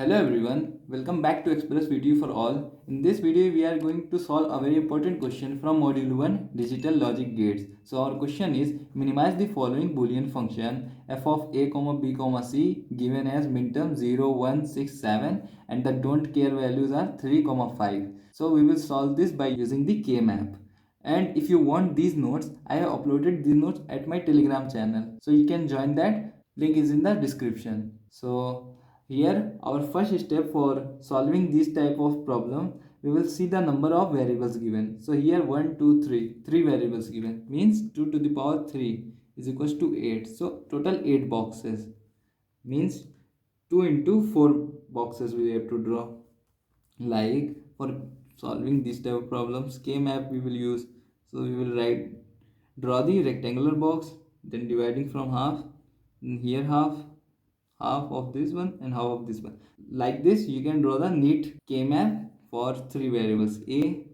Hello everyone, welcome back to Express VTU for all. In this video we are going to solve a very important question from Module 1 Digital Logic Gates. So our question is minimize the following Boolean function f of a, b, c given as minterm 0, 1, 6, 7 and the don't care values are 3, 5. So we will solve this by using the Kmap. And if you want these notes, I have uploaded these notes at my Telegram channel. So you can join that. Link is in the description. So here our first step for solving this type of problem, we will see the number of variables given. So here 1, 2, 3, 3 variables given, means 2 to the power 3 is equals to 8. So total 8 boxes, means 2 into 4 boxes we have to draw. Like for solving this type of problems, Kmap we will use. So we will draw the rectangular box, then dividing from half, and here half of this one and half of this one. Like this you can draw the neat Kmap for 3 variables a,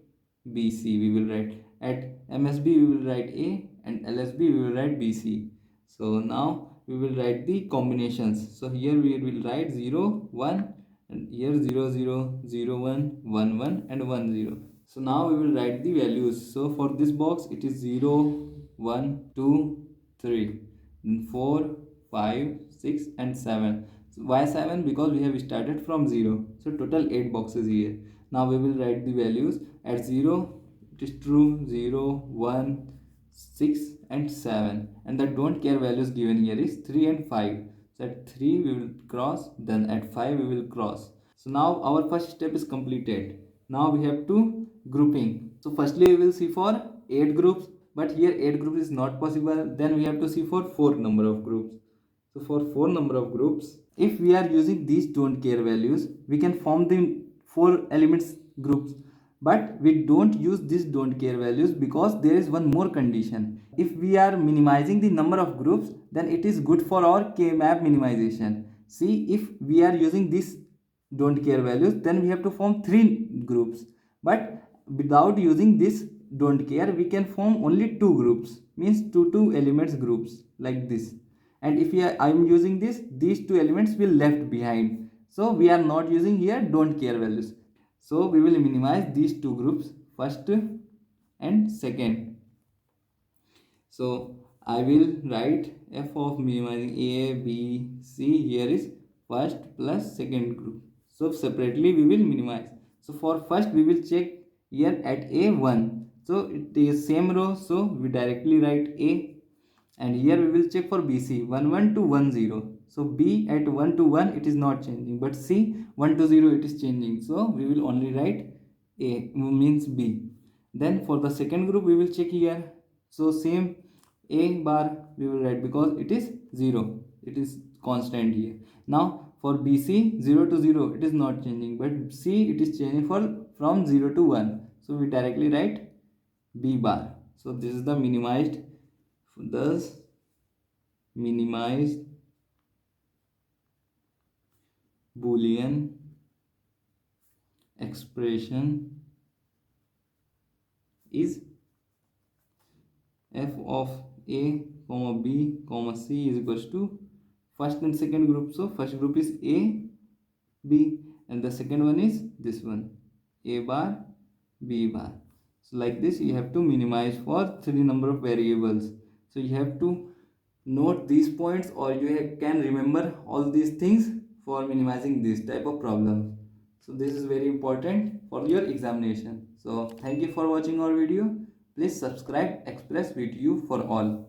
b, c. We will write at MSB we will write a and LSB we will write bc. So now we will write the combinations. So here we will write 0, 1 and here 0, 0, 0, 1, 1, 1 and 1, 0. So now we will write the values. So for this box it is 0, 1, 2, 3, then 4, 5, 6 and 7. So why 7? Because we have started from 0. So total 8 boxes here. Now we will write the values. At 0 it is true, 0, 1, 6 and 7, and the don't care values given here is 3 and 5. So at 3 we will cross, then at 5 we will cross. So now our first step is completed. Now we have to grouping. So firstly we will see for 8 groups, but here 8 groups is not possible. Then we have to see for 4 number of groups. So for 4 number of groups, if we are using these don't care values, we can form the 4 elements groups. But we don't use these don't care values because there is one more condition. If we are minimizing the number of groups, then it is good for our Kmap minimization. See, if we are using these don't care values, then we have to form 3 groups. But without using this don't care, we can form only 2 groups, means 2 elements groups like this. And if I am using this, these 2 elements will left behind. So we are not using here don't care values. So we will minimize these 2 groups, first and second. So I will write f of minimizing a, b, c. Here is first plus second group. So separately we will minimize. So for first we will check here at a1. So it is same row. So we directly write a. And here we will check for BC 1, 1 to 1, 0. So B at 1 to 1 it is not changing, but C 1 to 0 it is changing. So we will only write A, means B. Then for the second group we will check here. So same A bar we will write because it is 0. It is constant here. Now for BC 0 to 0 it is not changing, but C it is changing from 0 to 1. So we directly write B bar. So this is the minimized. Thus minimized Boolean expression is f of a, b, c is equals to first and second group. So first group is a, b, and the second one is this one, a bar, b bar. So like this you have to minimize for 3 number of variables. So you have to note these points, or you can remember all these things for minimizing this type of problem. So this is very important for your examination. So thank you for watching our video. Please subscribe Express VTU for all.